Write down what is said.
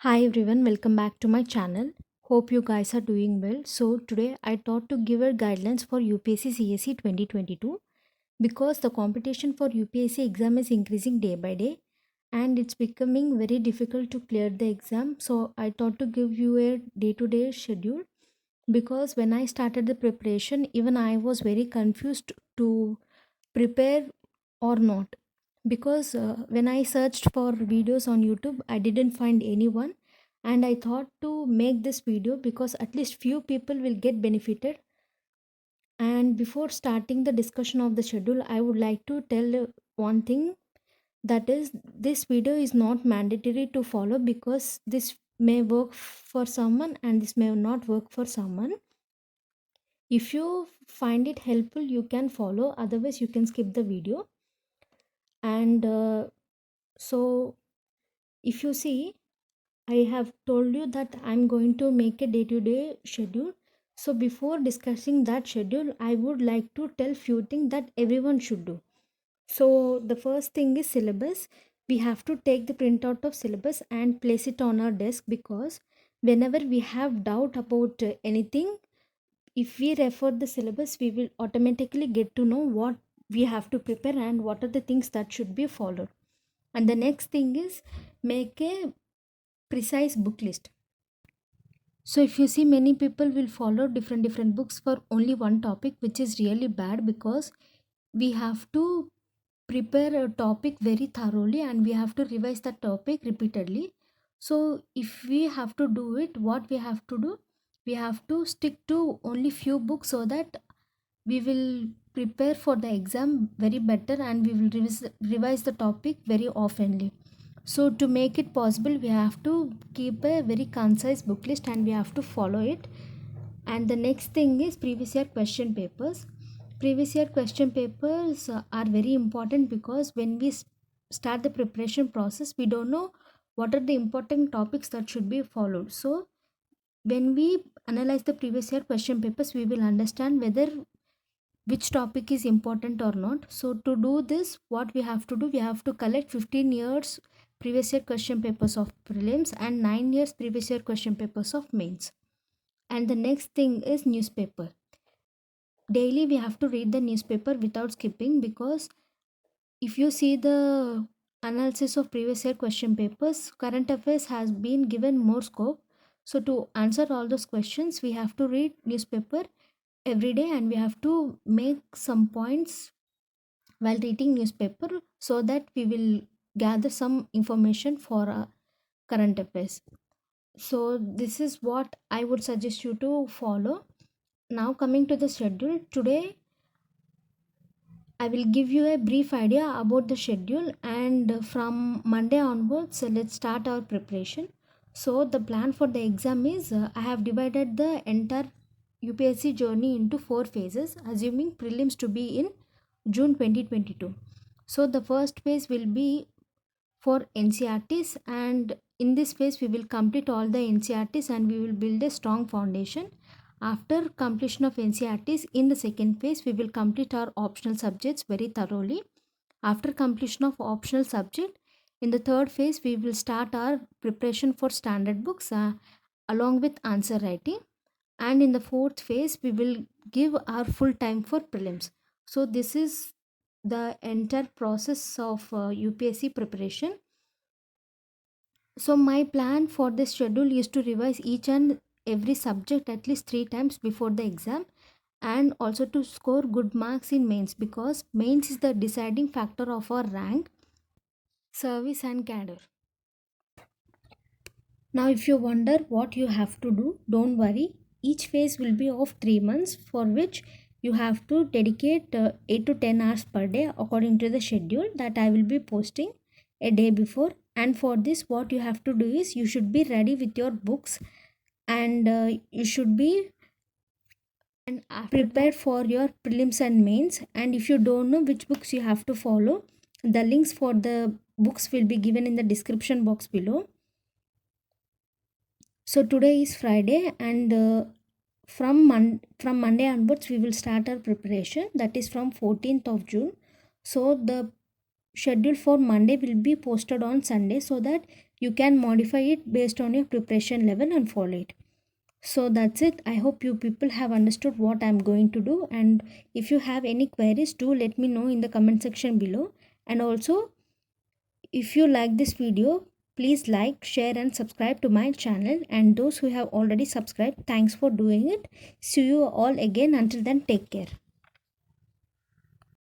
Hi everyone, welcome back to my channel. Hope you guys are doing well. So today I thought to give a guidelines for UPSC CSE 2022 because the competition for UPSC exam is increasing day by day and it's becoming very difficult to clear the exam. So I thought to give you a day-to-day schedule because when I started the preparation, even I was very confused to prepare or not because when I searched for videos on YouTube I didn't find anyone, and I thought to make this video because at least few people will get benefited. And before starting the discussion of the schedule, I would like to tell one thing, that is, this video is not mandatory to follow because this may work for someone and this may not work for someone. If you find it helpful you can follow, otherwise you can skip the video. And so if you see, I have told you that I'm going to make a day to day schedule. So before discussing that schedule, I would like to tell few things that everyone should do. So the first thing is syllabus. We have to take the printout of syllabus and place it on our desk because whenever we have doubt about anything, if we refer the syllabus, we will automatically get to know what we have to prepare and what are the things that should be followed. And the next thing is make a precise book list. So if you see, many people will follow different books for only one topic, which is really bad because we have to prepare a topic very thoroughly and we have to revise that topic repeatedly. So if we have to do it, what we have to do, we have to stick to only few books so that we will prepare for the exam very better and we will revise the topic very oftenly. So to make it possible, we have to keep a very concise book list and we have to follow it. And the next thing is previous year question papers. Previous year question papers are very important because when we start the preparation process, we don't know what are the important topics that should be followed. So when we analyze the previous year question papers, we will understand whether which topic is important or not. So to do this, what we have to do, we have to collect 15 years previous year question papers of prelims and 9 years previous year question papers of mains. And the next thing is newspaper. Daily we have to read the newspaper without skipping because if you see the analysis of previous year question papers, current affairs has been given more scope. So to answer all those questions, we have to read newspaper every day and we have to make some points while reading newspaper so that we will gather some information for current affairs. So this is what I would suggest you to follow. Now coming to the schedule, today I will give you a brief idea about the schedule, and from Monday onwards, let's start our preparation. So the plan for the exam is I have divided the entire UPSC journey into 4 phases, assuming prelims to be in June 2022. So the first phase will be for NCRTs, and in this phase we will complete all the NCRTs and we will build a strong foundation. After completion of NCRTs, in the second phase we will complete our optional subjects very thoroughly. After completion of optional subject, in the third phase we will start our preparation for standard books along with answer writing, and in the fourth phase we will give our full time for prelims. So this is the entire process of UPSC preparation. So my plan for this schedule is to revise each and every subject at least 3 times before the exam, and also to score good marks in mains because mains is the deciding factor of our rank, service and cadre. Now if you wonder what you have to do, don't worry. Each phase will be of 3 months for which you have to dedicate 8 to 10 hours per day according to the schedule that I will be posting a day before. And for this, what you have to do is you should be ready with your books, and you should be prepared for your prelims and mains. And if you don't know which books you have to follow, the links for the books will be given in the description box below. So today is Friday, and from Monday onwards we will start our preparation, that is from 14th of June. So the schedule for Monday will be posted on Sunday so that you can modify it based on your preparation level and follow it. So that's it. I hope you people have understood what I'm going to do, and if you have any queries, do let me know in the comment section below. And also, if you like this video, please like, share and subscribe to my channel, and those who have already subscribed, thanks for doing it. See you all again. Until then, take care.